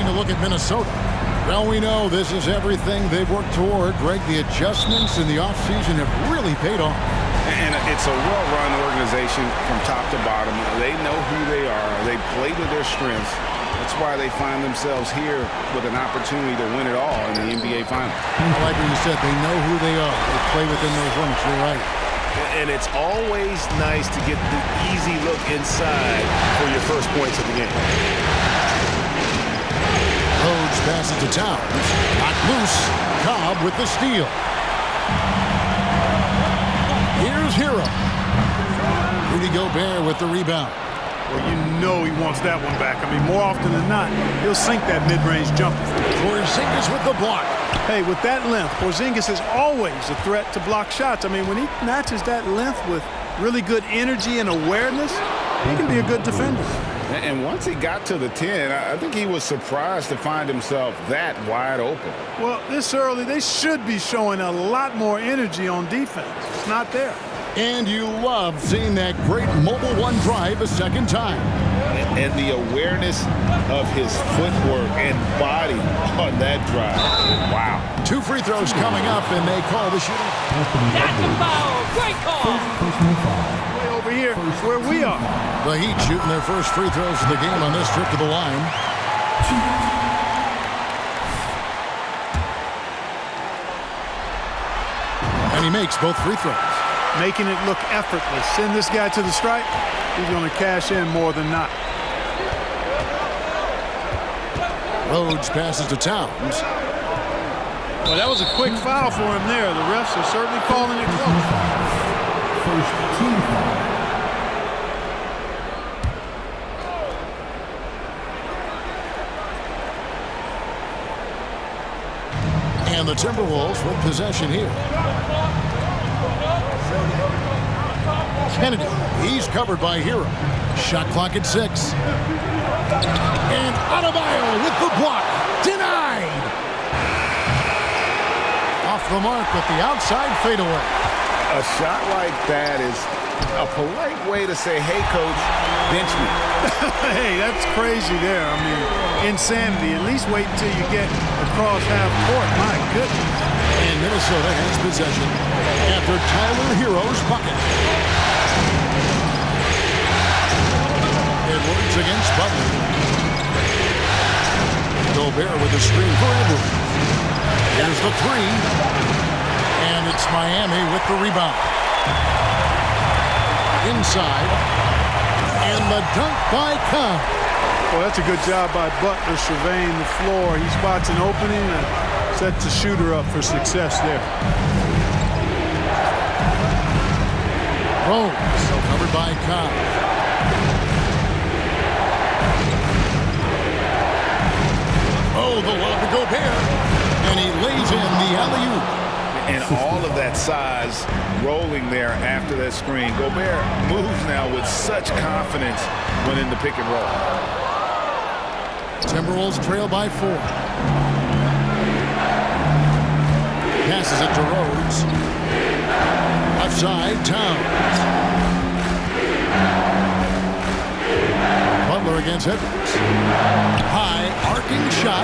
Taking a look at Minnesota. Well, we know this is everything they've worked toward. Greg, the adjustments in the offseason have really paid off. And it's a well-run organization from top to bottom. They know who they are. They play to their strengths. That's why they find themselves here with an opportunity to win it all in the NBA Finals. I like what you said. They know who they are. They play within those limits. You're right. And it's always nice to get the easy look inside for your first points of the game. Rhodes passes to Towns. Knocked loose. Cobb with the steal. Here's Hero. Rudy Gobert with the rebound. Well, you know he wants that one back. I mean, more often than not, he'll sink that mid-range jumper. Porzingis with the block. Hey, with that length, Porzingis is always a threat to block shots. I mean, when he matches that length with really good energy and awareness, he can be a good defender. And once he got to the 10, I think he was surprised to find himself that wide open. Well, this early, they should be showing a lot more energy on defense. It's not there. And you love seeing that great mobile one drive a second time. And the awareness of his footwork and body on that drive. Wow. 2 free throws coming up, and they call the shooting. That's a foul. Great call. Way over here, where we are. The Heat shooting their first free throws of the game on this trip to the line. And he makes both free throws. Making it look effortless. Send this guy to the stripe. He's going to cash in more than not. Rhodes passes to Towns. Well, that was a quick foul for him there. The refs are certainly calling it close. First team foul. And the Timberwolves with possession here. Kennedy, he's covered by Hero. Shot clock at 6. And Adebayo with the block. Denied. Off the mark with the outside fadeaway. A shot like that is a polite way to say, hey, coach, bench me. Hey, that's crazy there. I mean, insanity. At least wait until you get across half court. My goodness. And Minnesota has possession after Tyler Hero's bucket. Edwards against Butler. Gobert with the screen for Edwards. Here's the 3. And it's Miami with the rebound. Inside. And the dunk by Cobb. Well, that's a good job by Butler surveying the floor. He spots an opening and sets the shooter up for success there. Rhodes covered by Cobb. Oh, the lob to Gobert. And he lays in the alley-oop. And all of that size rolling there after that screen. Gobert moves now with such confidence when in the pick and roll. Timberwolves trail by 4. Passes it to Rhodes. Left side, Towns. Butler against Edwards. High, arcing shot.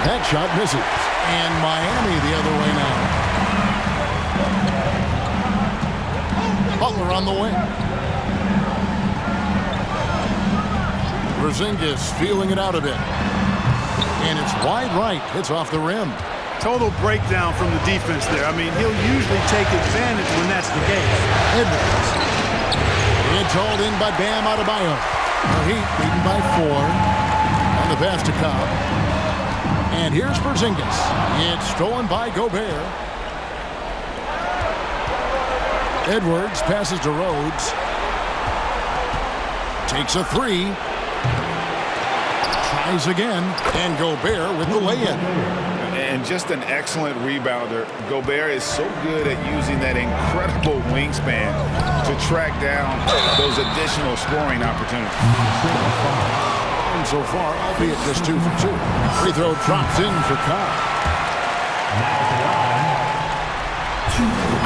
That shot misses. And Miami the other way now. Butler on the wing. Porzingis feeling it out a bit. And it's wide right. It's off the rim. Total breakdown from the defense there. I mean, he'll usually take advantage when that's the case. Edwards. It's hauled in by Bam Adebayo. The Heat leading by 4 on the pass to Cobb. And here's Porzingis. It's stolen by Gobert. Edwards passes to Rhodes. Takes a 3. Tries again. And Gobert with the lay-in. And just an excellent rebounder. Gobert is so good at using that incredible wingspan to track down those additional scoring opportunities. And so far, albeit just 2 for 2. Free throw drops in for Cobb.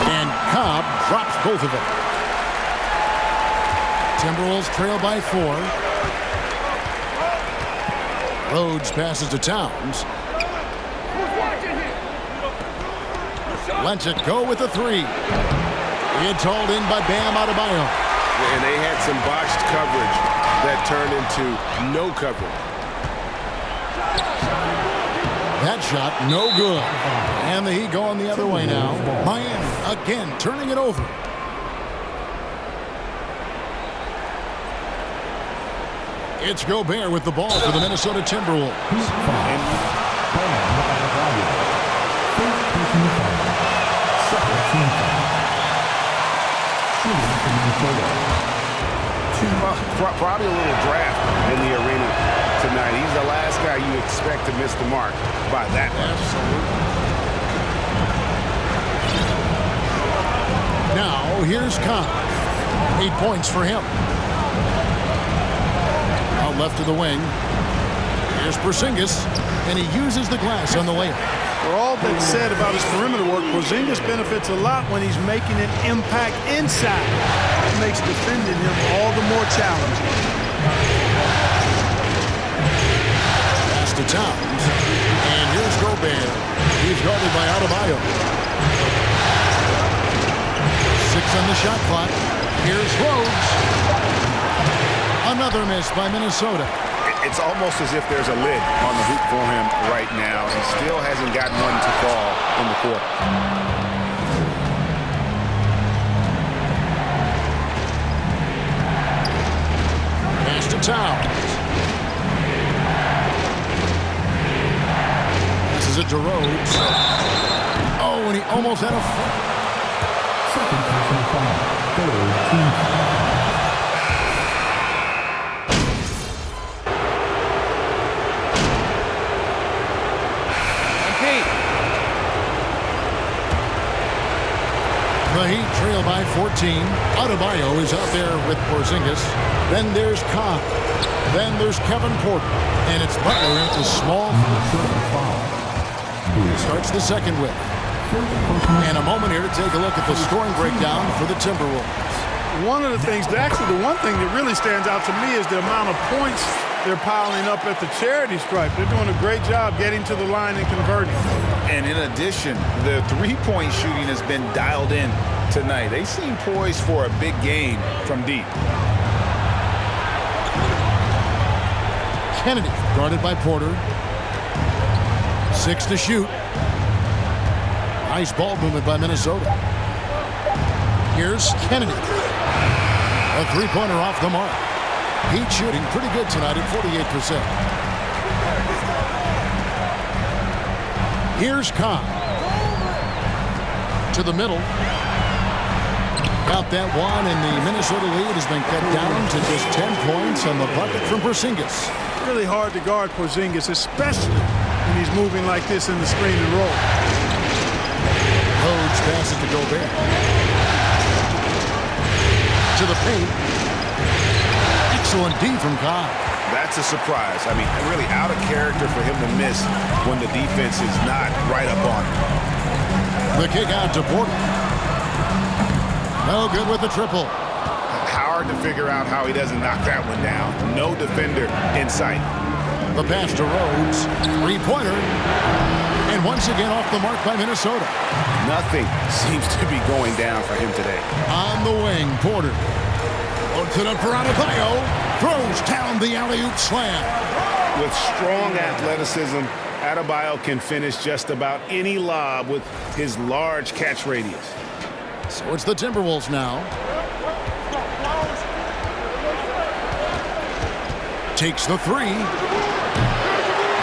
And Cobb drops both of them. Timberwolves trail by 4. Rhodes passes to Towns. Lets it go with a three. It's hauled in by Bam Adebayo. And they had some botched coverage that turned into no coverage. That shot, no good. And the Heat going the other way now. Miami again turning it over. It's Gobert with the ball for the Minnesota Timberwolves. Probably a little draft in the arena tonight. He's the last guy you expect to miss the mark by that much. Absolutely. Now, here's Khan. 8 points for him. Out left to the wing. Here's Porzingis, and he uses the glass on the layup. For all that's said about his perimeter work, Porzingis benefits a lot when he's making an impact inside. It makes defending him all the more challenging. Pass to Towns, and here's Gobert. He's guarded by Adebayo. 6 on the shot clock. Here's Rhodes. Another miss by Minnesota. It's almost as if there's a lid on the hoop for him right now. He still hasn't gotten one to fall in the court. Pass to Towns. Passes it to Rhodes. Oh, and he almost had a... Second personal foul. Third team foul. The Heat trail by 14. Adebayo is out there with Porzingis. Then there's Khan. Then there's Kevin Porter. And it's Butler into small. Starts the second with. And a moment here to take a look at the scoring breakdown for the Timberwolves. One of the things, actually the one thing that really stands out to me is the amount of points they're piling up at the charity stripe. They're doing a great job getting to the line and converting. And in addition, the three-point shooting has been dialed in tonight. They seem poised for a big game from deep. Kennedy guarded by Porter. 6 to shoot. Nice ball movement by Minnesota. Here's Kennedy. A three-pointer off the mark. Heat shooting pretty good tonight at 48%. Here's Khan. To the middle. Got that one, and the Minnesota lead has been cut down to just 10 points on the bucket from Porzingis. Really hard to guard Porzingis, especially when he's moving like this in the screen and roll. Rhodes passes to Gobert. To the paint. Excellent D from Khan. That's a surprise. I mean, really out of character for him to miss when the defense is not right up on him. The kick out to Porter. No good with the triple. Hard to figure out how he doesn't knock that one down. No defender in sight. The pass to Rhodes. Three-pointer. And once again off the mark by Minnesota. Nothing seems to be going down for him today. On the wing, Porter. Loads it up for Adebayo. Throws down the alley-oop slam. With strong athleticism, Adebayo can finish just about any lob with his large catch radius. So it's the Timberwolves now. Takes the three.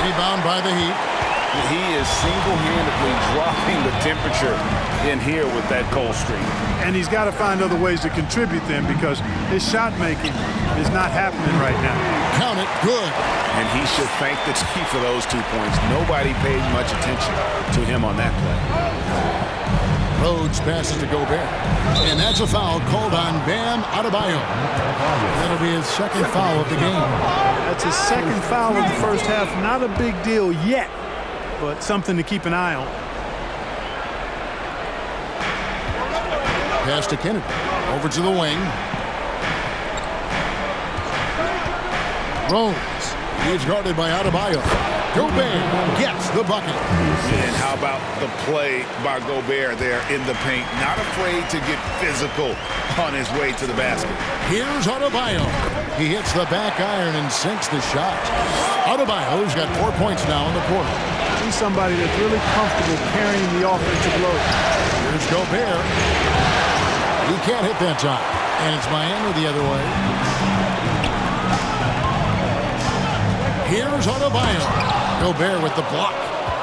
Rebound by the Heat. He is single-handedly dropping the temperature in here with that cold streak. And he's got to find other ways to contribute then, because his shot making is not happening right now. Count it, good. And he should thank the team for those 2 points. Nobody paid much attention to him on that play. Rhodes passes to Gobert. And that's a foul called on Bam Adebayo. That'll be his second foul of the game. That's his second foul of the first half. Not a big deal yet, but something to keep an eye on. Pass to Kennedy. Over to the wing. Rhodes. He's guarded by Adebayo. Gobert gets the bucket. And how about the play by Gobert there in the paint? Not afraid to get physical on his way to the basket. Here's Adebayo. He hits the back iron and sinks the shot. Adebayo's got 4 points now in the quarter. He's somebody that's really comfortable carrying the offensive load. Here's Gobert. He can't hit that time. And it's Miami the other way. Here's Adebayo. Gobert with the block.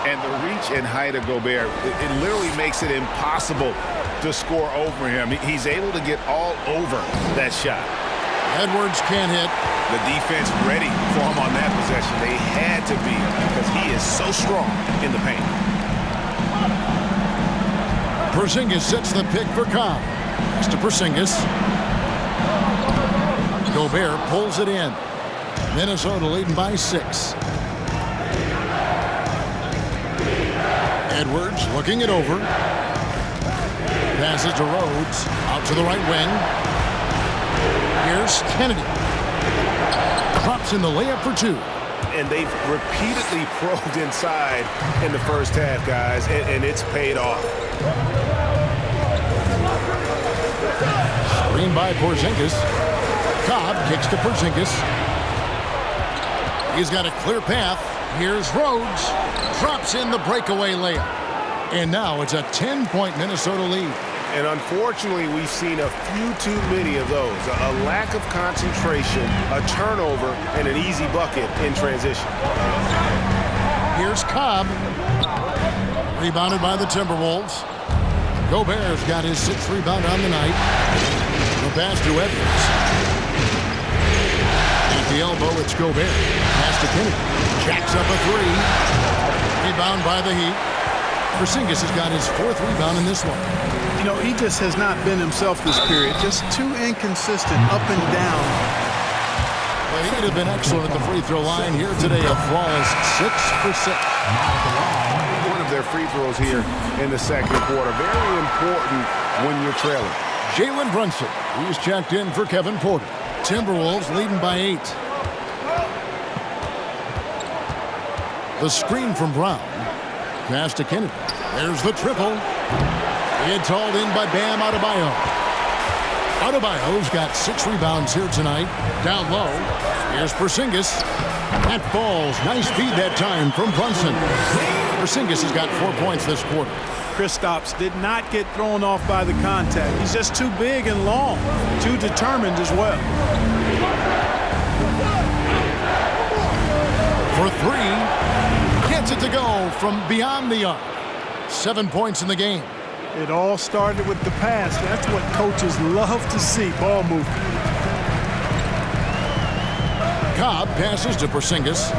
And the reach and height of Gobert, it literally makes it impossible to score over him. He's able to get all over that shot. Edwards can't hit. The defense ready for him on that possession. They had to be because he is so strong in the paint. Porzingis sets the pick for Cobb. Pass to Porzingis. Gobert pulls it in. Minnesota leading by 6. Edwards looking it over. Passes to Rhodes. Out to the right wing. Here's Kennedy. Drops in the layup for 2. And they've repeatedly probed inside in the first half, guys, and it's paid off. Screen by Porzingis. Cobb kicks to Porzingis. He's got a clear path. Here's Rhodes. Drops in the breakaway layup. And now it's a 10-point Minnesota lead. And unfortunately, we've seen a few too many of those. A lack of concentration, a turnover, and an easy bucket in transition. Here's Cobb. Rebounded by the Timberwolves. Gobert's got his 6th rebound on the night. The pass to Edwards. At the elbow, it's Gobert. Pass to Kennedy. Jacks up a 3. Rebound by the Heat. Porzingis has got his 4th rebound in this one. You know, he just has not been himself this period. Just too inconsistent, up and down. But he would have been excellent at the free throw line here today. A flawless 6 for 6. One of their free throws here in the second quarter. Very important when you're trailing. Jalen Brunson. He's checked in for Kevin Porter. Timberwolves leading by 8. The screen from Brown. Pass to Kennedy. There's the triple. It's hauled in by Bam Adebayo. Adebayo's got 6 rebounds here tonight. Down low. Here's Porzingis. That falls. Nice feed that time from Brunson. Porzingis has got 4 points this quarter. Kristaps did not get thrown off by the contact. He's just too big and long. Too determined as well. For 3. Gets it to go from beyond the arc. 7 points in the game. It all started with the pass. That's what coaches love to see, ball movement. Cobb passes to Porzingis.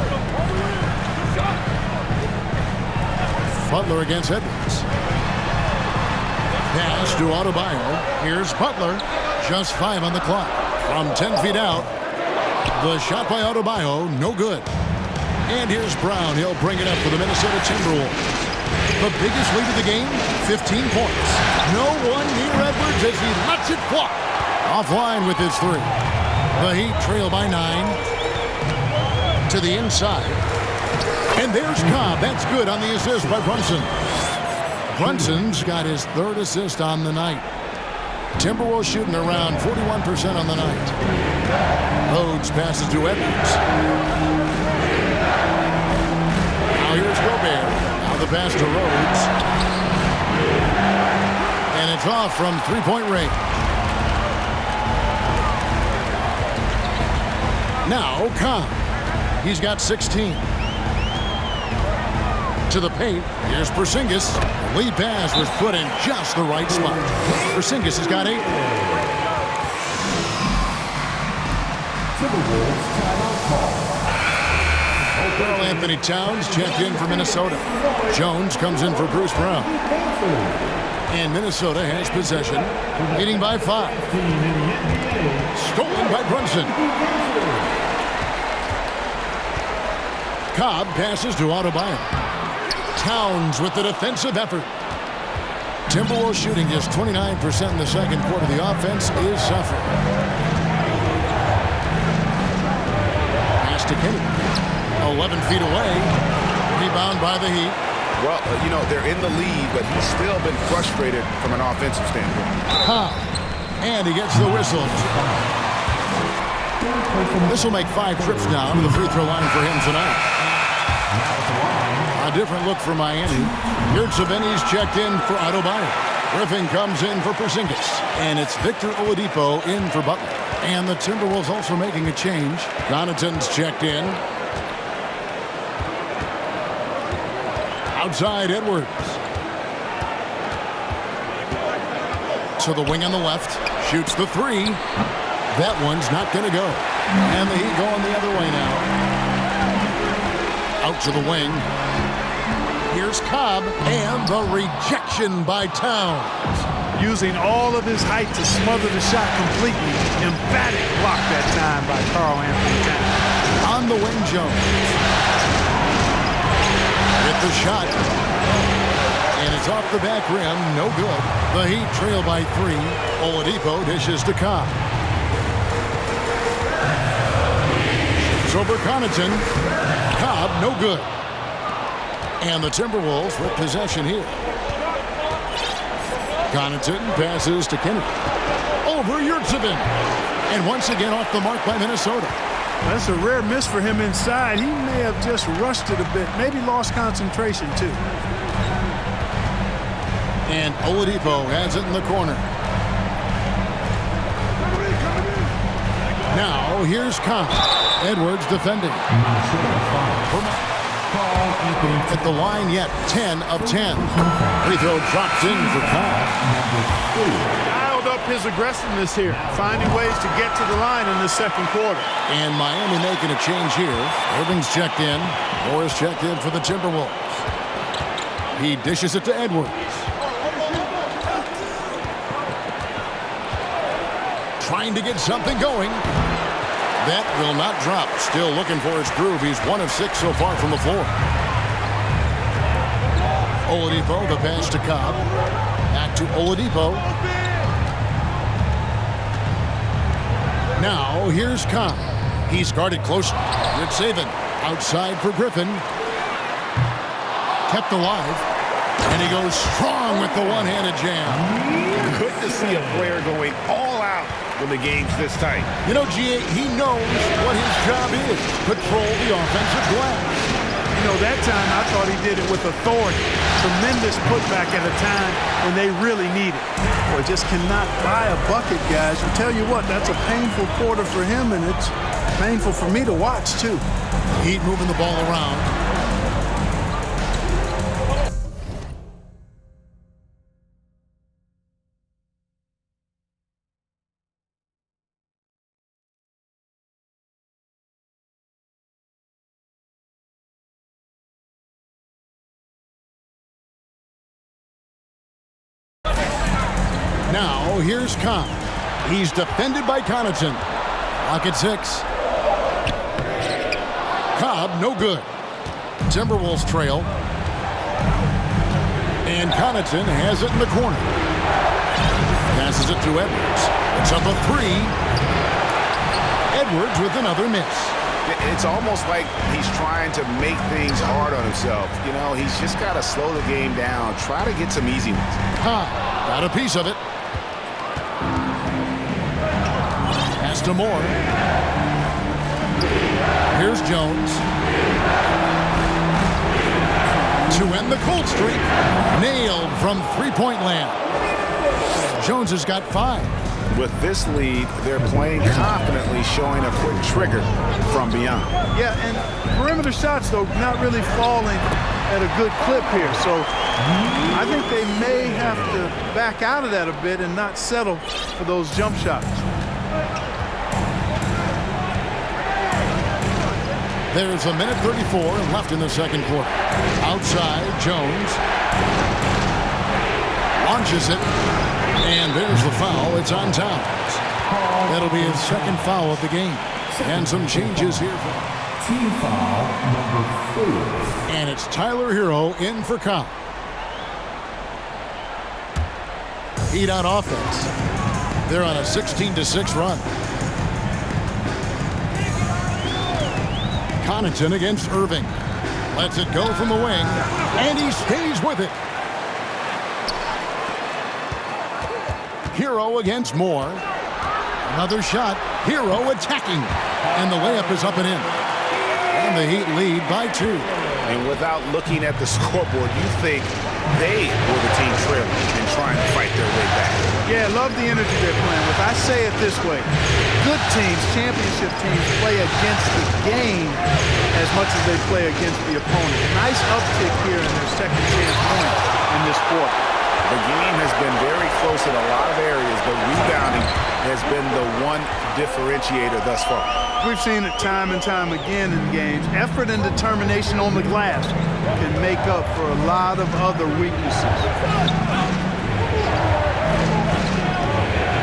Butler against Edwards. Pass to Adebayo. Here's Butler. Just 5 on the clock. From 10 feet out. The shot by Adebayo, no good. And here's Brown. He'll bring it up for the Minnesota Timberwolves. The biggest lead of the game, 15 points. No one near Edwards as he lets it fly. Offline with his 3. The Heat trail by 9. To the inside. And there's Cobb. That's good on the assist by Brunson. Brunson's got his 3rd assist on the night. Timberwolves shooting around 41% on the night. Rhodes passes to Edwards. Now here's Gobert. Now the pass to Rhodes. And it's off from 3-point range. Now Cobb. He's got 16. To the paint. Here's Porzingis. The lead pass was put in just the right spot. Porzingis has got 8. Carl Anthony Towns checked in for Minnesota. Jones comes in for Bruce Brown. And Minnesota has possession, leading by 5. Stolen by Brunson. Cobb passes to Adebayo. Towns with the defensive effort. Timberwolves shooting just 29% in the second quarter. The offense is suffering. Pass to Kennedy. 11 feet away. Rebound by the Heat. Well, you know, they're in the lead, but he's still been frustrated from an offensive standpoint. And he gets the whistle. This will make 5 trips now to the free throw line for him tonight. A different look for Miami. Yurtseven's checked in for Adebayo. Griffin comes in for Porzingis. And it's Victor Oladipo in for Butler. And the Timberwolves also making a change. Connaughton's checked in. Outside Edwards. To the wing on the left. Shoots the 3. That one's not going to go. And the Heat going the other way now. Out to the wing. Here's Cobb. And the rejection by Towns. Using all of his height to smother the shot completely. Emphatic block that time by Karl Anthony Towns. On the wing, Jones. Hit the shot. And it's off the back rim. No good. The Heat trail by 3. Oladipo dishes to Cobb. It's over Connaughton. Cobb, no good. And the Timberwolves with possession here. Connaughton passes to Kennedy. Over Yurtseven. And once again off the mark by Minnesota. That's a rare miss for him inside. He may have just rushed it a bit. Maybe lost concentration, too. And Oladipo has it in the corner. Now, here's Cobb. Edwards defending. At the line yet, 10 of 10. Free throw dropped in for Cobb. Dialed up his aggressiveness here, finding ways to get to the line in the second quarter. And Miami making a change here. Irving's checked in. Morris checked in for the Timberwolves. He dishes it to Edwards. Trying to get something going. That will not drop. Still looking for his groove. He's 1 of 6 so far from the floor. Oladipo, the pass to Cobb. Back to Oladipo. Now, here's Cobb. He's guarded closely. Yurtseven outside for Griffin. Kept alive. And he goes strong with the one-handed jam. Good to see a player going all out when the game's this tight. You know, G.A., he knows what his job is. Control the offensive glass. You know, that time I thought he did it with authority. Tremendous putback at a time when they really need it. Boy, just cannot buy a bucket, guys. I tell you what, that's a painful quarter for him, and it's painful for me to watch, too. Heat moving the ball around. Now, here's Cobb. He's defended by Connaughton. Lock at 6. Cobb, no good. Timberwolves trail. And Connaughton has it in the corner. Passes it to Edwards. It's up a 3. Edwards with another miss. It's almost like he's trying to make things hard on himself. You know, he's just got to slow the game down. Try to get some easy ones. Cobb got a piece of it. Pass to Moore. Here's Jones. To end the cold streak. Nailed from three-point land. Jones has got 5. With this lead, they're playing confidently, showing a quick trigger from beyond. Yeah, and perimeter shots, though, not really falling at a good clip here. So I think they may have to back out of that a bit and not settle for those jump shots. There's a minute 34 left in the second quarter. Outside, Jones. Launches it. And there's the foul. It's on Towns. That'll be his second foul of the game. And some changes here. Team foul number 4. And it's Tyler Hero in for Cobb. Heat on offense. They're on a 16-6 run. Connaughton against Irving. Lets it go from the wing, and he stays with it. Hero against Moore. Another shot. Hero attacking. And the layup is up and in. And the Heat lead by 2. And without looking at the scoreboard, you think they were the team trailing and trying to fight their way back. Yeah, love the energy they're playing with. I say it this way. Good teams, championship teams, play against the game as much as they play against the opponent. Nice uptick here in their second chance point in this quarter. The game has been very close in a lot of areas, but rebounding has been the one differentiator thus far. We've seen it time and time again in games. Effort and determination on the glass can make up for a lot of other weaknesses.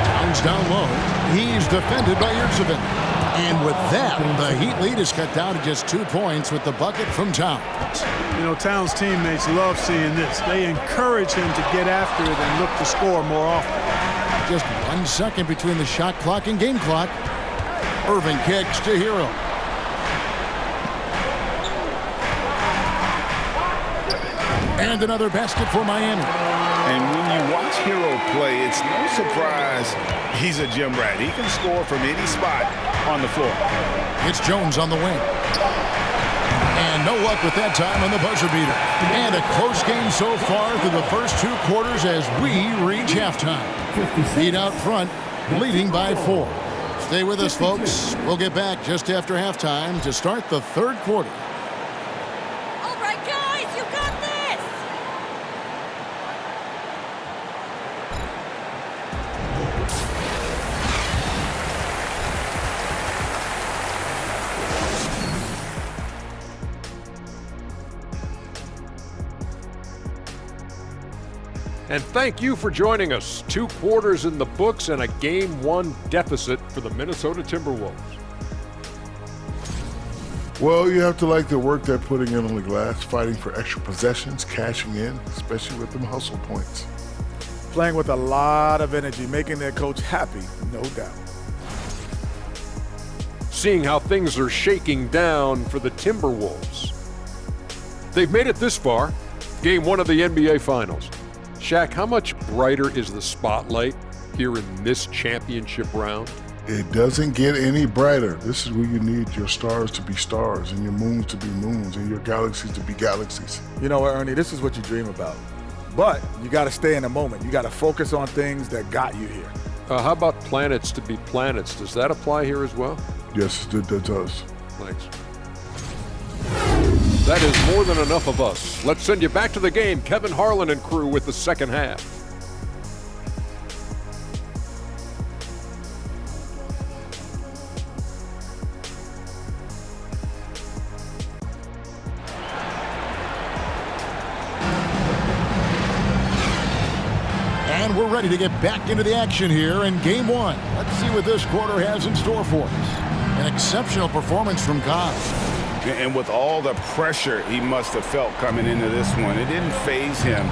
Towns down low. He's defended by Yurtseven. And with that, the Heat lead is cut down to just 2 points with the bucket from Towns. You know, Towns' teammates love seeing this. They encourage him to get after it and look to score more often. Just 1 second between the shot clock and game clock. Irving kicks to Hero. And another basket for Miami. And when you watch Hero play, it's no surprise he's a gym rat. He can score from any spot on the floor. It's Jones on the wing. And no luck with that time on the buzzer beater. And a close game so far through the first 2 quarters as we reach halftime. Heat out front, leading by 4. Stay with us, folks. We'll get back just after halftime to start the 3rd quarter. All right, guys, you got this! And thank you for joining us. 2 quarters in the books and a Game 1 deficit for the Minnesota Timberwolves. Well, you have to like the work they're putting in on the glass, fighting for extra possessions, cashing in, especially with them hustle points. Playing with a lot of energy, making their coach happy, no doubt. Seeing how things are shaking down for the Timberwolves. They've made it this far, Game 1 of the NBA Finals. Shaq, how much brighter is the spotlight here in this championship round? It doesn't get any brighter. This is where you need your stars to be stars and your moons to be moons and your galaxies to be galaxies. You know what, Ernie, this is what you dream about. But you got to stay in the moment. You got to focus on things that got you here. How about planets to be planets? Does that apply here as well? Yes, it does. Thanks. That is more than enough of us. Let's send you back to the game. Kevin Harlan and crew with the second half. And we're ready to get back into the action here in Game 1. Let's see what this quarter has in store for us. An exceptional performance from Cobb. And with all the pressure he must have felt coming into this one, it didn't faze him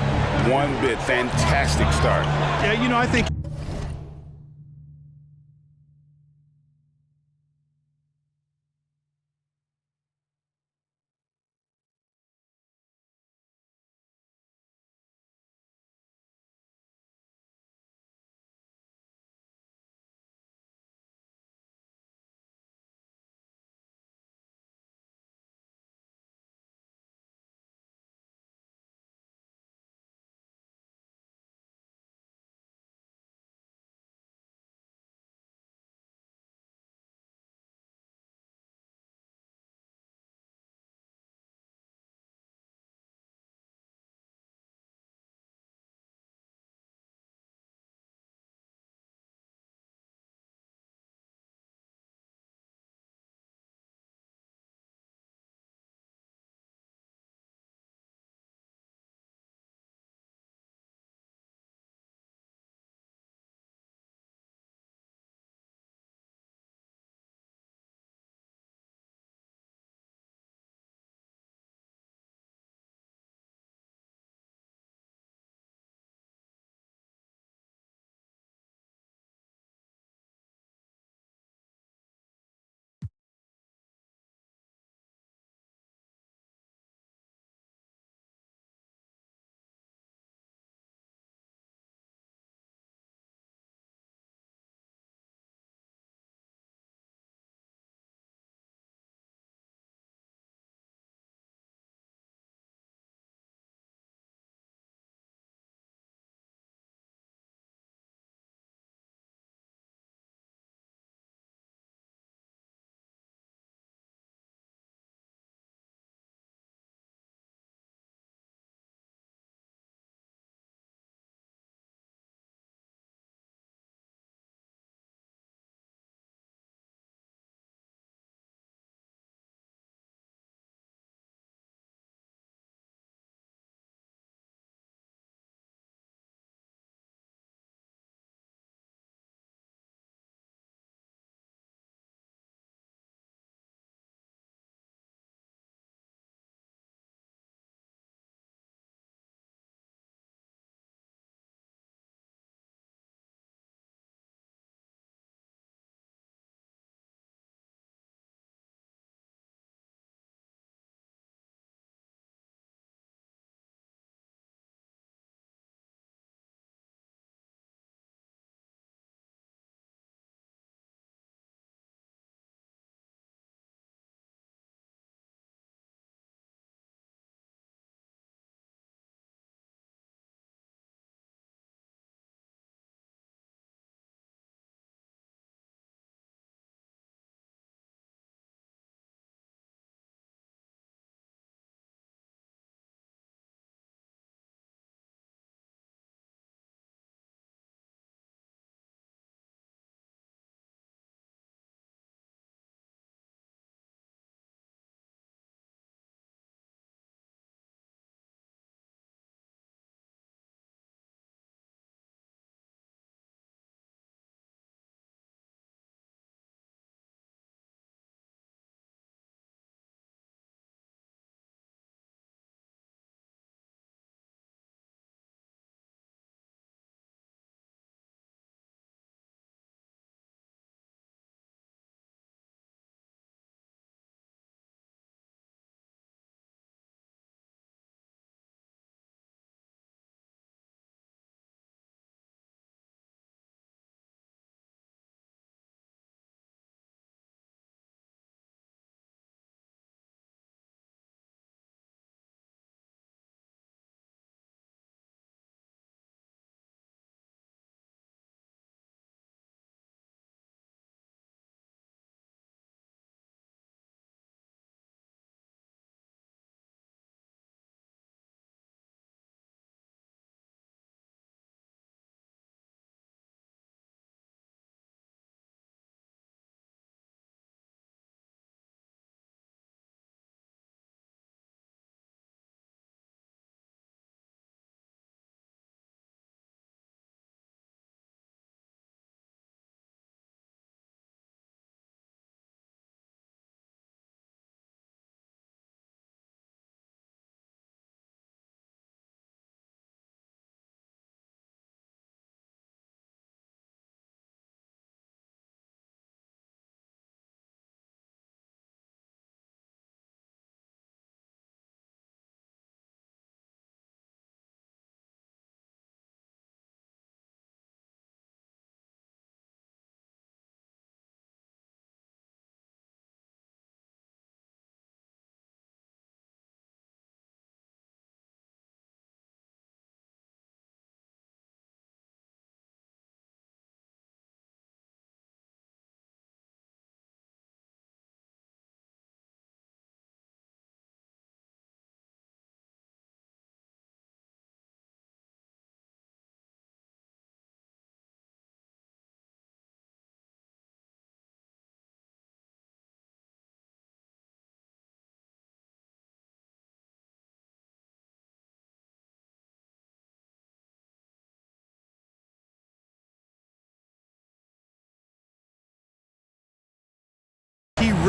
one bit. Fantastic start. Yeah, you know, I think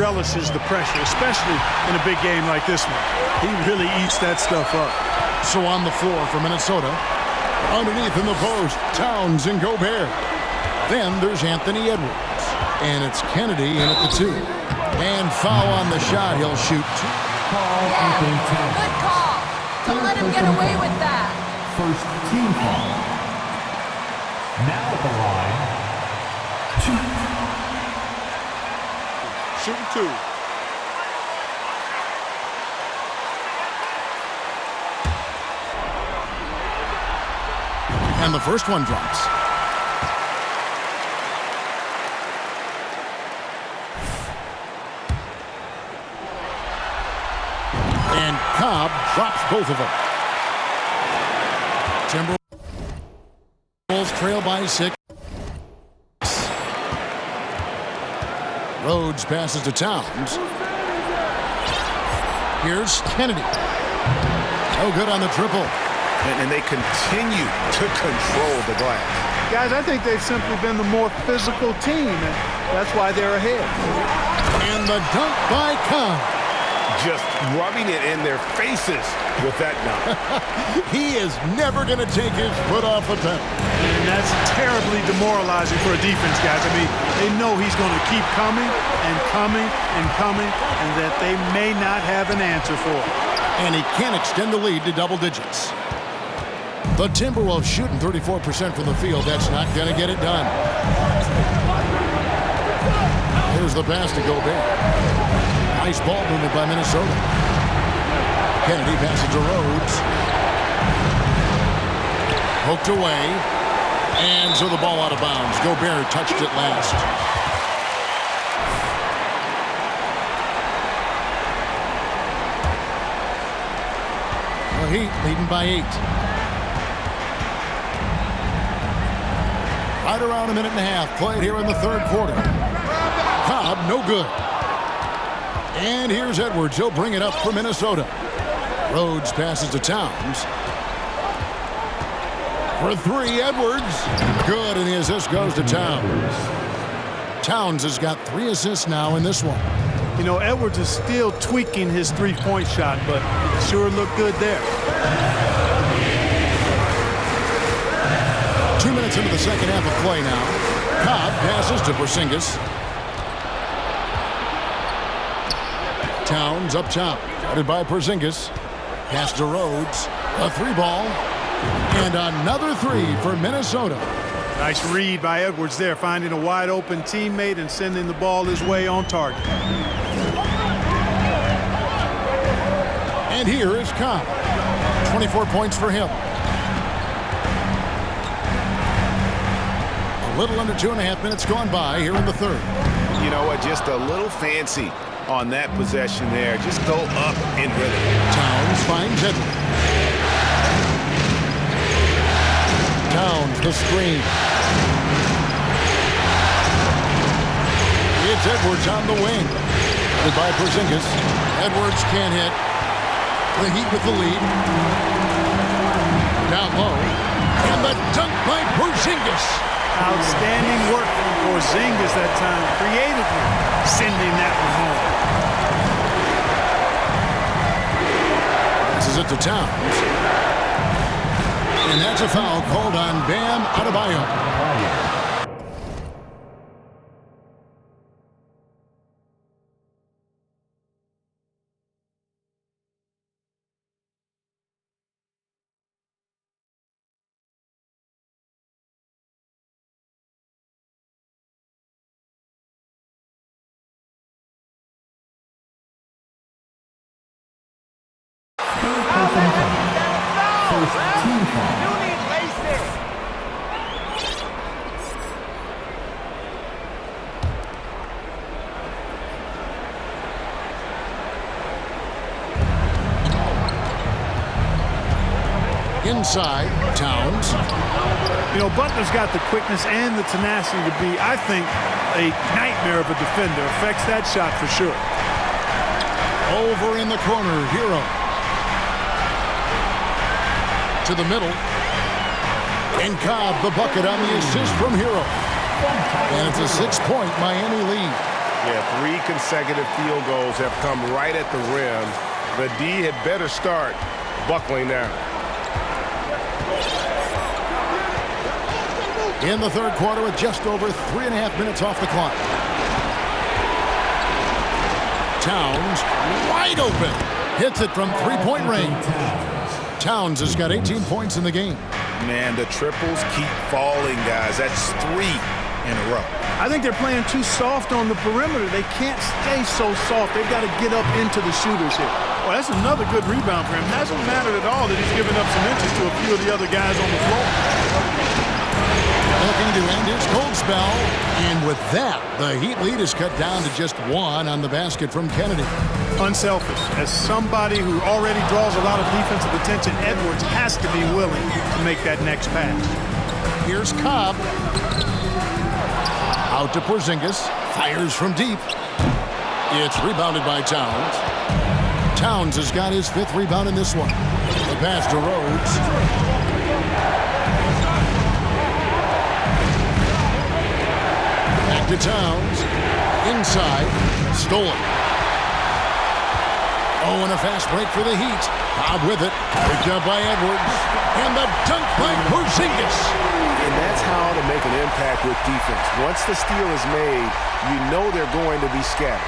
relishes the pressure, especially in a big game like this one. He really eats that stuff up. So on the floor for Minnesota, underneath in the post, Towns and Gobert. Then there's Anthony Edwards, and it's Kennedy in at the 2. And foul on the shot. He'll shoot. Good call. Don't let him get away with that. First team foul. Now at the line, Shooting 2. And the first one drops. And Cobb drops both of them. Timberwolves trail by 6. Rhodes passes to Towns. Here's Kennedy. No good on the triple. And they continue to control the glass. Guys, I think they've simply been the more physical team, and that's why they're ahead. And the dunk by Cobb. Just rubbing it in their faces with that dunk. He is never going to take his foot off the pedal. And that's terribly demoralizing for a defense, guys. I mean, they know he's going to keep coming and coming and coming, and that they may not have an answer for it. And he can't extend the lead to double digits. The Timberwolves shooting 34% from the field. That's not going to get it done. Here's the pass to Gobert. Nice ball movement by Minnesota. Kennedy passes to Rhodes. Poked away. And so the ball out of bounds. Gobert touched it last. The Heat leading by 8. Right around a minute and a half played here in the third quarter. Cobb, no good. And here's Edwards. He'll bring it up for Minnesota. Rhodes passes to Towns. For 3, Edwards. Good, and the assist goes to Towns. Towns has got 3 assists now in this one. You know, Edwards is still tweaking his three-point shot, but it sure looked good there. 2 minutes into the second half of play now. Cobb passes to Porzingis. Towns up top, guarded by Porzingis. Pass to Rhodes. A 3-ball. And another 3 for Minnesota. Nice read by Edwards there, finding a wide-open teammate and sending the ball his way on target. And here is Cobb. 24 points for him. A little under 2.5 minutes gone by here in the third. You know what? Just a little fancy on that possession there. Just go up in rhythm. Towns finds Edwards. Towns the screen. It's Edwards on the wing. Goodbye Porzingis. Edwards can't hit. The Heat with the lead. Down low. And the dunk by Porzingis. Outstanding work from Porzingis that time, creatively sending that one home. Passes it to Towns. And that's a foul called on Bam Adebayo. First team foul. Inside, Towns. You know, Butler's got the quickness and the tenacity to be, I think, a nightmare of a defender. Affects that shot for sure. Over in the corner, Hero. To the middle. And Cobb, the bucket on the assist from Hero. And it's a 6-point Miami lead. Yeah, 3 consecutive field goals have come right at the rim. The D had better start buckling down. In the third quarter with just over 3.5 minutes off the clock. Towns wide open. Hits it from three-point range. Towns has got 18 points in the game. Man, the triples keep falling, guys. That's 3 in a row. I think they're playing too soft on the perimeter. They can't stay so soft. They've got to get up into the shooters here. Well, that's another good rebound for him. Hasn't mattered at all that he's given up some inches to a few of the other guys on the floor. Looking to end his cold spell. And with that, the Heat lead is cut down to just 1 on the basket from Kennedy. Unselfish. As somebody who already draws a lot of defensive attention, Edwards has to be willing to make that next pass. Here's Cobb. Out to Porzingis. Fires from deep. It's rebounded by Towns. Towns has got his 5th rebound in this one. The pass to Rhodes. Back to Towns. Inside. Stolen. Oh, and a fast break for the Heat. Cobb with it. Picked up by Edwards. And the dunk by Porzingis. And that's how to make an impact with defense. Once the steal is made, you know they're going to be scattered.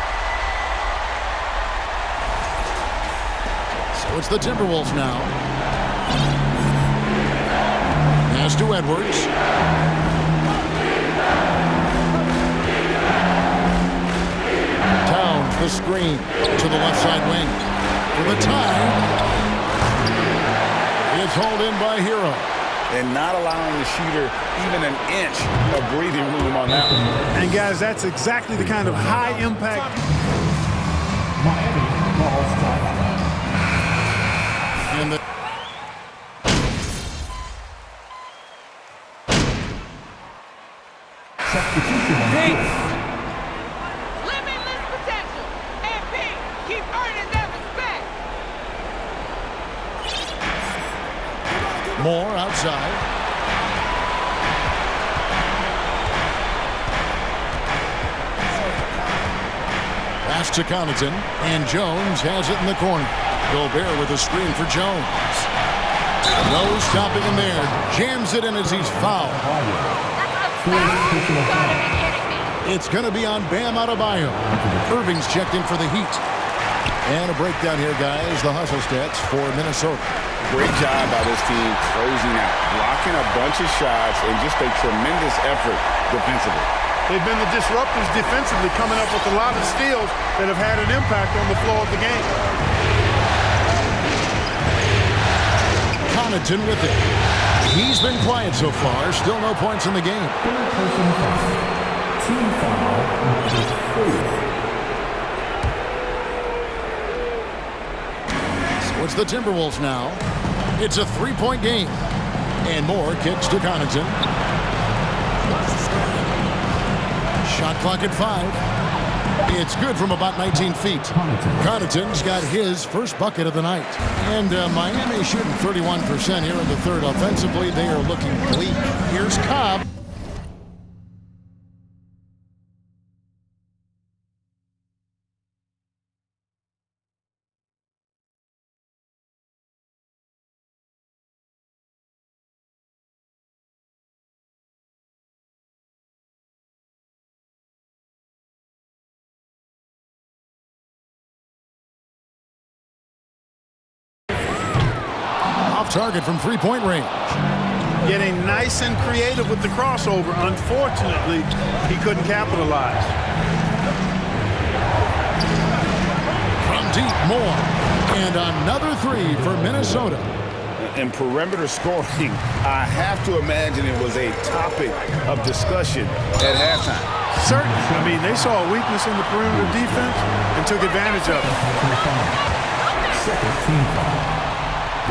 So it's the Timberwolves now. Pass to Edwards. Towns, the screen to the left side wing. For the tie. It's hauled in by Hero. And not allowing the shooter even an inch of breathing room on that one. And, guys, that's exactly the kind of high-impact. Miami calls timeout. And the Substitution on the floor. Limitless potential. And Pink, keep earning their respect. Moore outside. Pass to Connaughton. And Jones has it in the corner. Gobert with a screen for Jones. No stopping him there. Jams it in as he's fouled. It's going to be on Bam Adebayo. Irving's checked in for the Heat. And a breakdown here, guys. The hustle stats for Minnesota. Great job by this team closing out, blocking a bunch of shots, and just a tremendous effort defensively. They've been the disruptors defensively, coming up with a lot of steals that have had an impact on the flow of the game. Connaughton with it. He's been quiet so far. Still no points in the game. Third person foul. Team foul number 4. So it's the Timberwolves now. It's a 3-point game. And Moore kicks to Connaughton. Shot clock at 5. It's good from about 19 feet. Connaughton's got his first bucket of the night. And Miami shooting 31% here in the third. Offensively, they are looking bleak. Here's Cobb. Target from three-point range. Getting nice and creative with the crossover. Unfortunately, he couldn't capitalize. From deep, Moore. And another 3 for Minnesota. In perimeter scoring, I have to imagine it was a topic of discussion at halftime. Certainly. I mean, they saw a weakness in the perimeter defense and took advantage of it. Second team foul.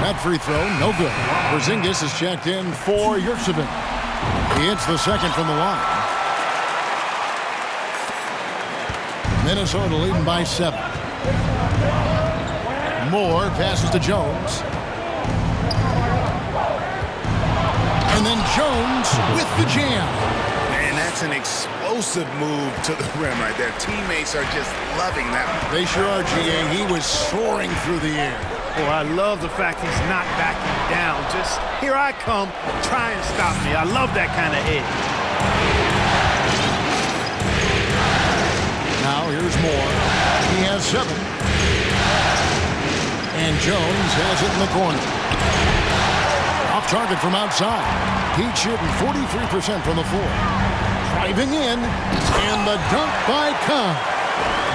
That free throw, no good. Porzingis is checked in for Yurtseven. He hits the second from the line. Minnesota leading by 7. Moore passes to Jones. And then Jones with the jam. Man, that That's an explosive move to the rim right there. Teammates are just loving that one. They sure are, GA. He was soaring through the air. Well, I love the fact he's not backing down. Just, here I come, try and stop me. I love that kind of edge. Now here's Moore. He has 7. And Jones has it in the corner. Off target from outside. Heat shooting 43% from the floor. Driving in, and the dunk by Cobb.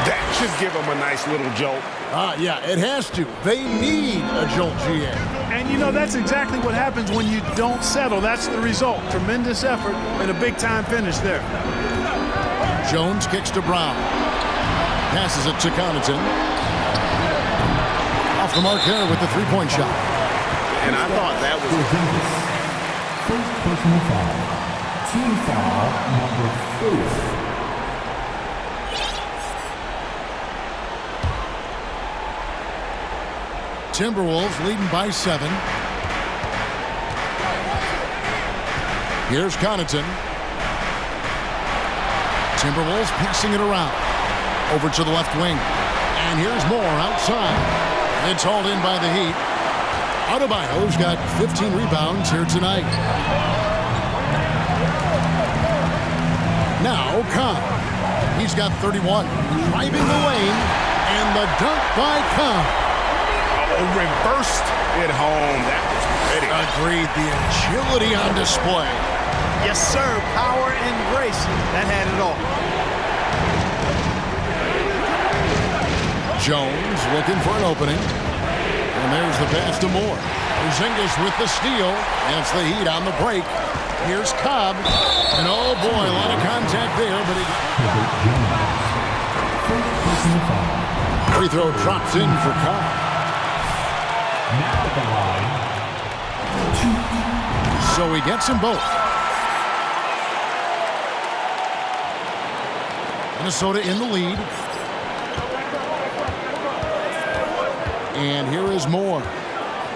That should give him a nice little jolt. Yeah, it has to. They need a jolt, GA. And, you know, that's exactly what happens when you don't settle. That's the result. Tremendous effort and a big-time finish there. Jones kicks to Brown. Passes it to Connaughton. Off the mark there with the three-point shot. And I thought that was... First personal foul. Team foul number 4. Timberwolves leading by 7. Here's Connaughton. Timberwolves passing it around. Over to the left wing. And here's Moore outside. It's hauled in by the Heat. Adebayo's got 15 rebounds here tonight. Now Cobb. He's got 31. Driving the lane. And the dunk by Cobb. reversed it home. That was pretty. Agreed. The agility on display. Yes, sir. Power and grace. That had it all. Jones looking for an opening. And there's the pass to Moore. Porzingis with the steal. That's the Heat on the break. Here's Cobb. And oh boy, a lot of contact there, but free throw drops in for Cobb. Now at the line. So he gets them both. Minnesota in the lead. And here is Moore.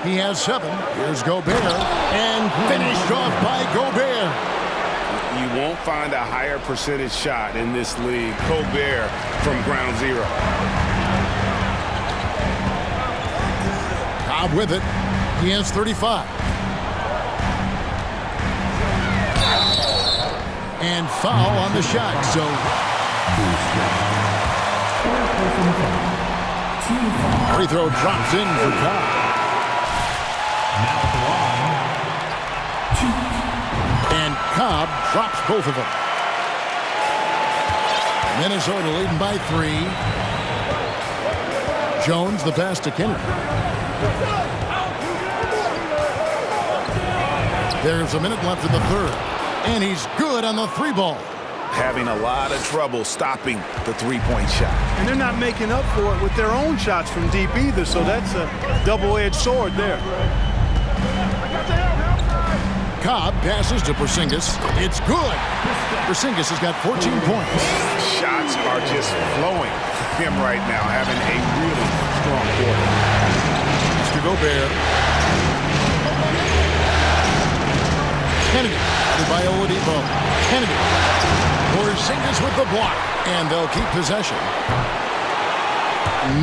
He has 7. Here's Gobert. And finished off by Gobert. You won't find a higher percentage shot in this league. Gobert from ground zero. Cobb with it. He has 35. And foul on the shot. So free throw drops in for Cobb. Now at the line. And Cobb drops both of them. Minnesota leading by 3. Jones the pass to Kennedy. There's a minute left in the third. And he's good on the 3-ball. Having a lot of trouble stopping the three-point shot. And they're not making up for it with their own shots from deep either, so that's a double-edged sword there. Cobb passes to Porzingis. It's good. Porzingis has got 14 points. Shots are just flowing for him right now, having a really strong quarter. Mr. Gobert. Kennedy. By Oladipo. Kennedy. Porzingis with the block. And they'll keep possession.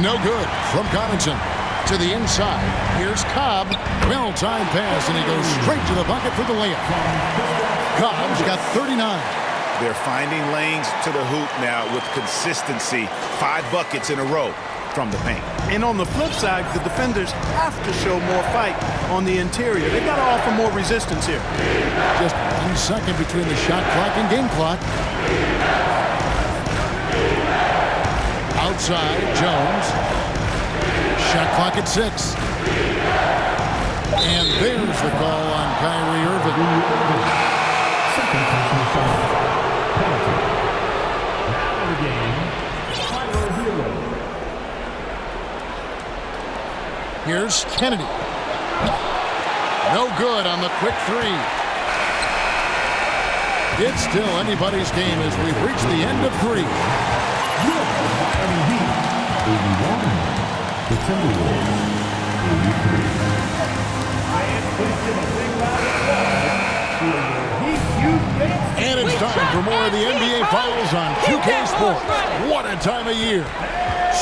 No good from Connaughton. To the inside. Here's Cobb. Well-timed pass, and he goes straight to the bucket for the layup. Cobb's got 39. They're finding lanes to the hoop now with consistency. 5 buckets in a row from the paint. And on the flip side, the defenders have to show more fight on the interior. They've got to offer more resistance here. Just 1 second between the shot clock and game clock. Outside, Jones. Shot clock at 6. And there's the call on Kyrie Irving. Second personal foul. Penalty. Now in the game, 0-0. Here's Kennedy. No good on the quick 3. It's still anybody's game as we've reached the end of 3. Miami Heat, 81. The Timberwolves, 83. And it's time for more of the NBA Finals on 2K Sports. What a time of year.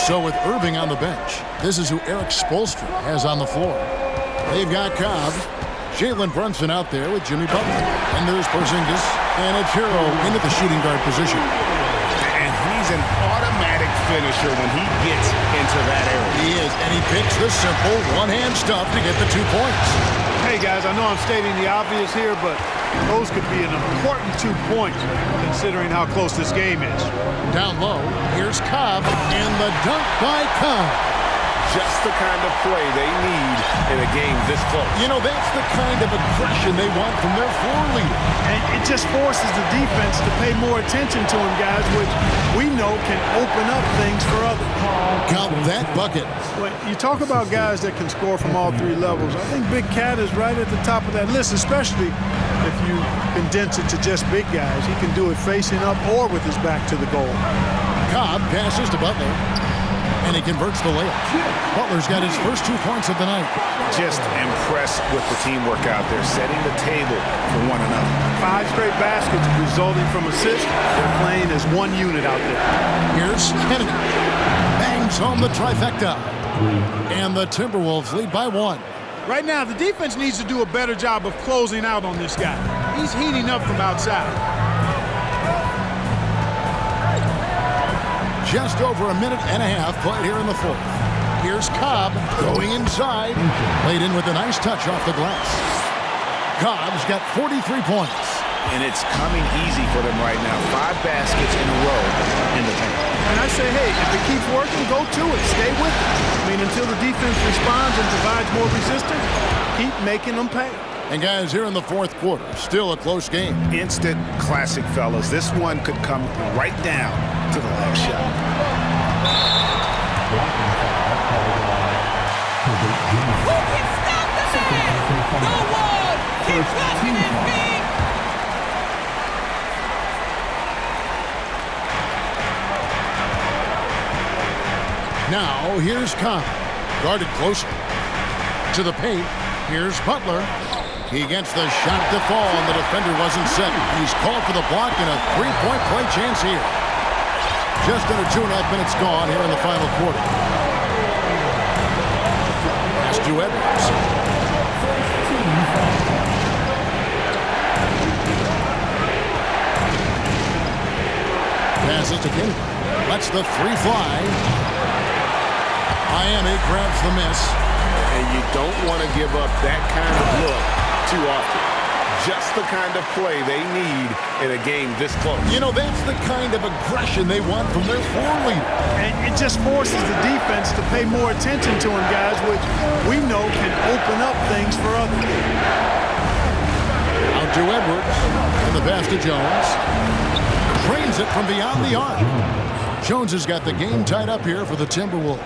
So with Irving on the bench, this is who Eric Spoelstra has on the floor. They've got Cobb, Jalen Brunson out there with Jimmy Butler. And there's Porzingis and it's Hero into the shooting guard position. And he's an automatic finisher when he gets into that area. He is, and he picks the simple one-hand stuff to get the 2 points. Hey, guys, I know I'm stating the obvious here, but those could be an important 2 points considering how close this game is. Down low, here's Cobb, and the dunk by Cobb. Just the kind of play they need in a game this close. You know, that's the kind of aggression they want from their floor leader. And it just forces the defense to pay more attention to him, guys, which we know can open up things for others. Count that bucket. When you talk about guys that can score from all 3 levels, I think Big Cat is right at the top of that list, especially if you condense it to just big guys. He can do it facing up or with his back to the goal. Cobb passes to Butler, and he converts the layup. Butler's got his first 2 points of the night. Just impressed with the teamwork out there, setting the table for one another. 5 straight baskets resulting from assists. They're playing as one unit out there. Here's Kennedy. Bangs home the trifecta. And the Timberwolves lead by 1. Right now, the defense needs to do a better job of closing out on this guy. He's heating up from outside. Just over a minute and a half played here in the fourth. Here's Cobb going inside. Laid in with a nice touch off the glass. Cobb's got 43 points. And it's coming easy for them right now. 5 baskets in a row in the paint. And I say, hey, if it keeps working, go to it. Stay with it. I mean, until the defense responds and provides more resistance, keep making them pay. And guys, here in the fourth quarter, still a close game. Instant classic, fellas. This one could come right down to the last shot. Who can stop the man? No one! Keep rushing it, Big! Now, here's Cobb. Guarded closer. To the paint, here's Butler. He gets the shot to fall, and the defender wasn't set. He's called for the block and a 3-point play chance here. Just under 2.5 minutes gone here in the final quarter. Pass to Edwards. Passes to Kennedy. Lets the 3 fly. Miami grabs the miss. And you don't want to give up that kind of look too often. Just the kind of play they need in a game this close. You know, that's the kind of aggression they want from their floor leader. And it just forces the defense to pay more attention to him, guys, which we know can open up things for others. Out to Edwards. And the pass to Jones. Drains it from beyond the arc. Jones has got the game tied up here for the Timberwolves.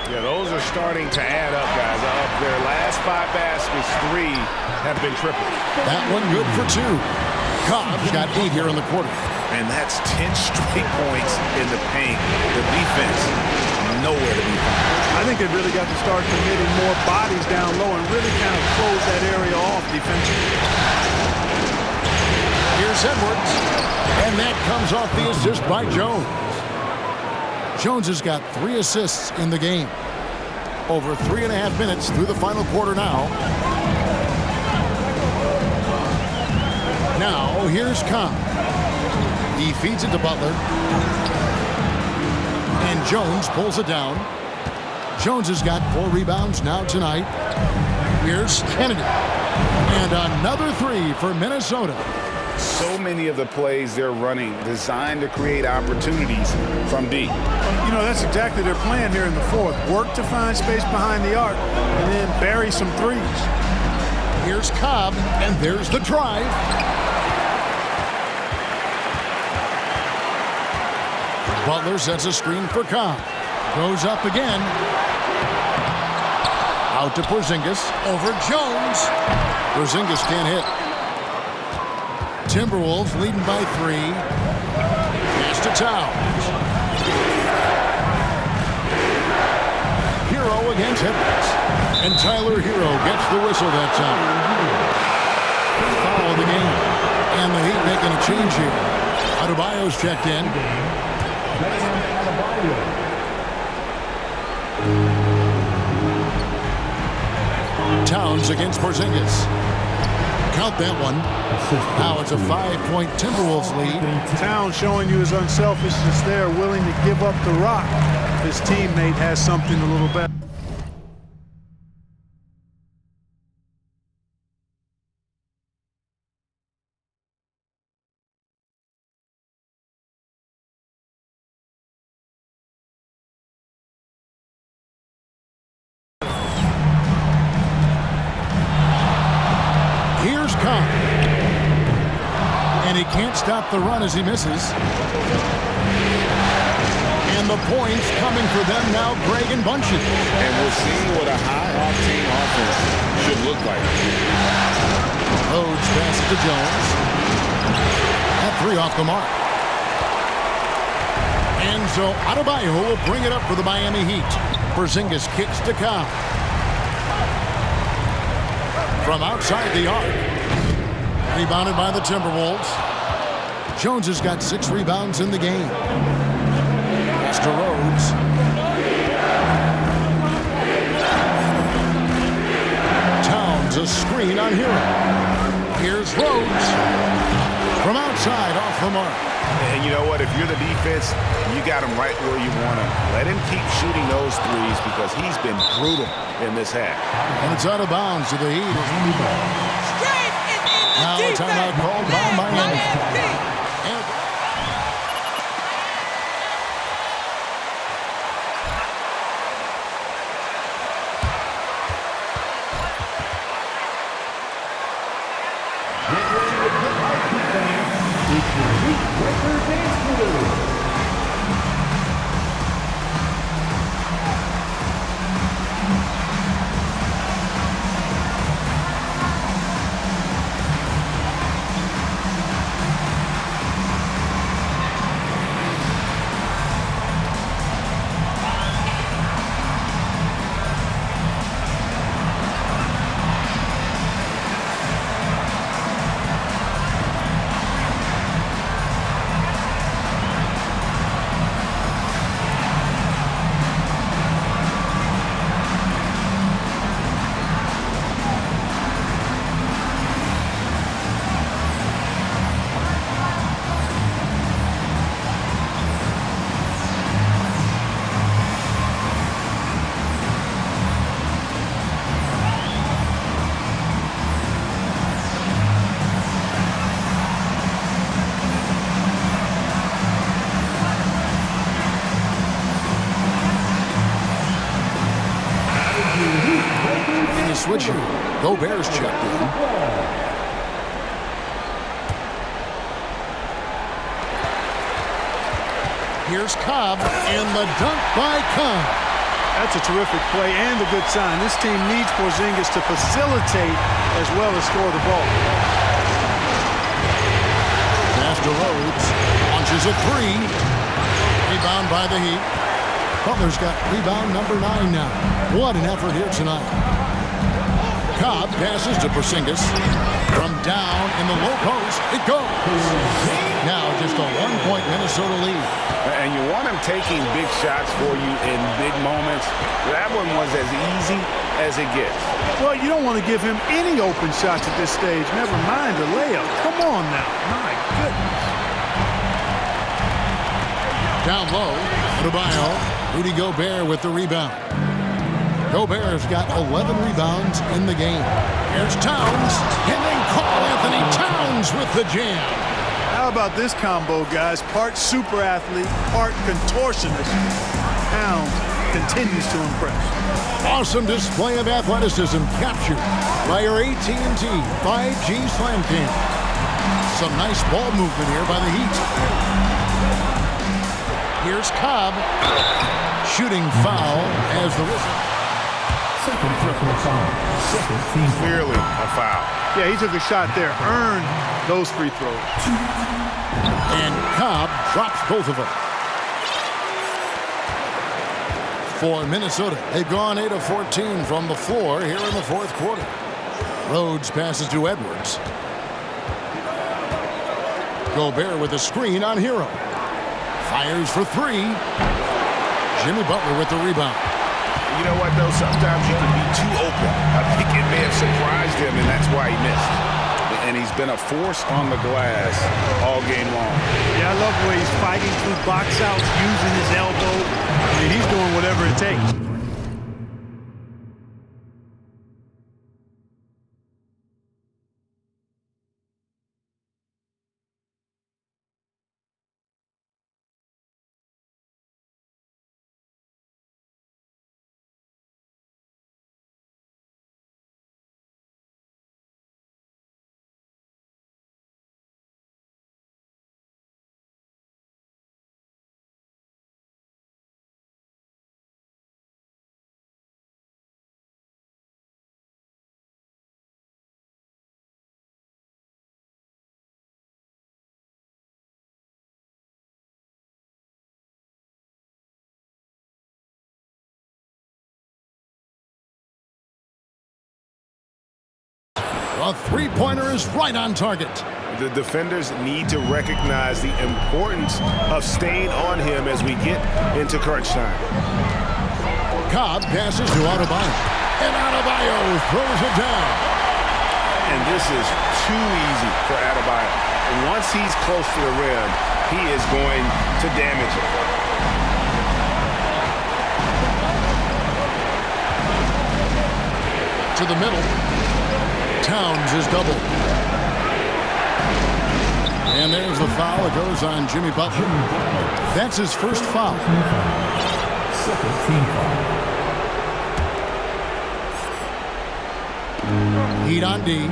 Yeah, those are starting to add up, guys. Of their last 5 baskets, 3 have been tripled. That one good for 2. Cobb's got 8 here in the quarter. And that's 10 straight points in the paint. The defense, nowhere to be found. I think they really got to start committing more bodies down low and really kind of close that area off defensively. Here's Edwards. And that comes off the assist by Jones. Jones has got 3 assists in the game. Over 3.5 minutes through the final quarter now. Now, here's Cobb. He feeds it to Butler. And Jones pulls it down. Jones has got 4 rebounds now tonight. Here's Kennedy. And another 3 for Minnesota. So many of the plays they're running designed to create opportunities from deep. You know, that's exactly their plan here in the fourth. Work to find space behind the arc and then bury some threes. Here's Cobb, and there's the drive. Butler sets a screen for Cobb. Goes up again. Out to Porzingis. Over Jones. Porzingis can't hit. Timberwolves leading by 3. Pass to Towns. Hero against Edwards. And Tyler Hero gets the whistle that time. Foul of the game. And the Heat making a change here. Adebayo's checked in. Towns against Porzingis. Count that one. Now it's a 5-point Timberwolves lead. Towns showing you his unselfishness there, willing to give up the rock. His teammate has something a little better. Here's Cobb. And he can't stop the run as he misses. And the points coming for them now, Greg and Bunches. And we're seeing what a high-octane offense should look like. Rhodes passes to Jones. That three off the mark. And so Adebayo will bring it up for the Miami Heat. Porzingis kicks to Cobb. From outside the arc. Rebounded by the Timberwolves. Jones has got 6 rebounds in the game. Pass to Rhodes. Towns a screen on Hero. Here's Rhodes. From outside off the mark. And you know what? If you're the defense, you got him right where you want him. Let him keep shooting those threes because he's been brutal in this half. And it's out of bounds to the Heat. Straight is in the Now a defense. timeout called by Miami. Switch here. Gobert's checked in. Here's Cobb and the dunk by Cobb. That's a terrific play and a good sign. This team needs Porzingis to facilitate as well as score the ball. Pass to Rhodes. Launches a three. Rebound by the Heat. Butler's got rebound number 9 now. What an effort here tonight. Cobb passes to Porzingis. From down in the low post, it goes. Now just a 1-point Minnesota lead. And you want him taking big shots for you in big moments. That one was as easy as it gets. Well, you don't want to give him any open shots at this stage. Never mind a layup. Come on now. My goodness. Down low, Adebayo. Rudy Gobert with the rebound. Gobert's got 11 rebounds in the game. Here's Towns, and then Karl Anthony Towns with the jam. How about this combo, guys? Part super athlete, part contortionist. Towns continues to impress. Awesome display of athleticism captured by your AT&T 5G Slam Cam. Some nice ball movement here by the Heat. Here's Cobb. Shooting foul as the whistle. Clearly a foul. Yeah, he took a shot there. Earned those free throws. And Cobb drops both of them. For Minnesota, they've gone 8 of 14 from the floor here in the fourth quarter. Rhodes passes to Edwards. Gobert with a screen on Hero. Fires for three. Jimmy Butler with the rebound. You know what, though? Sometimes you can be too open. I think it may have surprised him, and that's why he missed. And he's been a force on the glass all game long. Yeah, I love the way he's fighting through box outs, using his elbow. I mean, he's doing whatever it takes. A three-pointer is right on target. The defenders need to recognize the importance of staying on him as we get into crunch time. Cobb passes to Adebayo. And Adebayo throws it down. And this is too easy for Adebayo. Once he's close to the rim, he is going to damage it. To the middle. Towns is doubled. And there's the foul. It goes on Jimmy Butler. That's his first foul. Second team foul. Heat on D.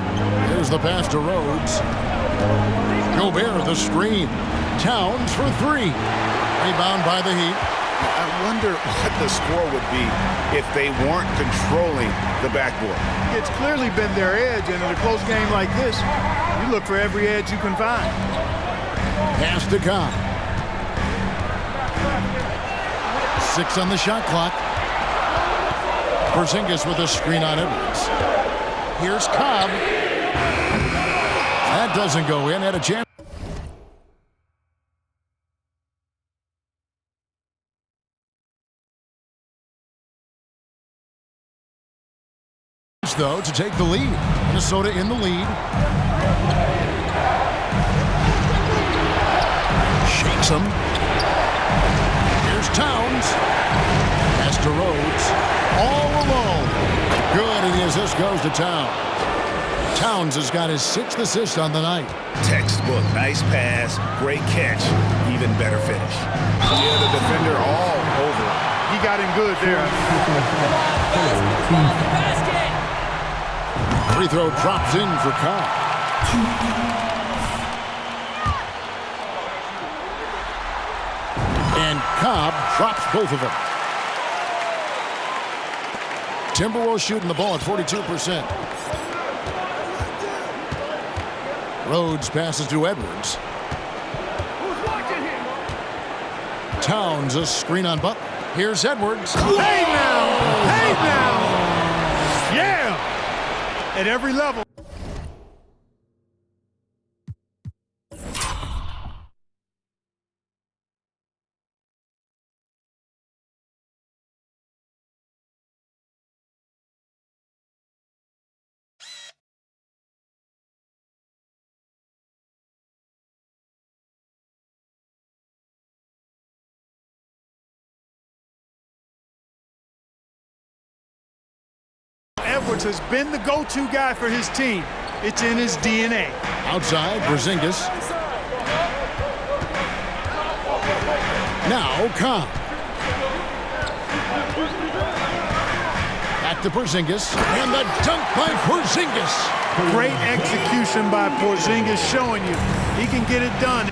There's the pass to Rhodes. Gobert the screen. Towns for three. Rebound by the Heat. I wonder what the score would be if they weren't controlling the backboard. It's clearly been their edge, and in a close game like this, you look for every edge you can find. Pass to Cobb. 6 on the shot clock. Porzingis with a screen on Edwards. Here's Cobb. That doesn't go in. Had a chance. Though to take the lead. Minnesota in the lead. Shakes him. Here's Towns. Pass to Rhodes. All alone. Good, and the assist goes to Towns. Towns has got his 6th assist on the night. Textbook. Nice pass. Great catch. Even better finish. Yeah, the defender all over him. He got him good there. Free throw drops in for Cobb. And Cobb drops both of them. Timberwolves shooting the ball at 42%. Rhodes passes to Edwards. Towns a screen on Butler. Here's Edwards. Hey now! Hey now! Yeah! At every level. Edwards has been the go-to guy for his team. It's in his DNA. Outside, Porzingis. Now, Cobb. Back to Porzingis. And the dunk by Porzingis. Great execution by Porzingis, showing you he can get it done.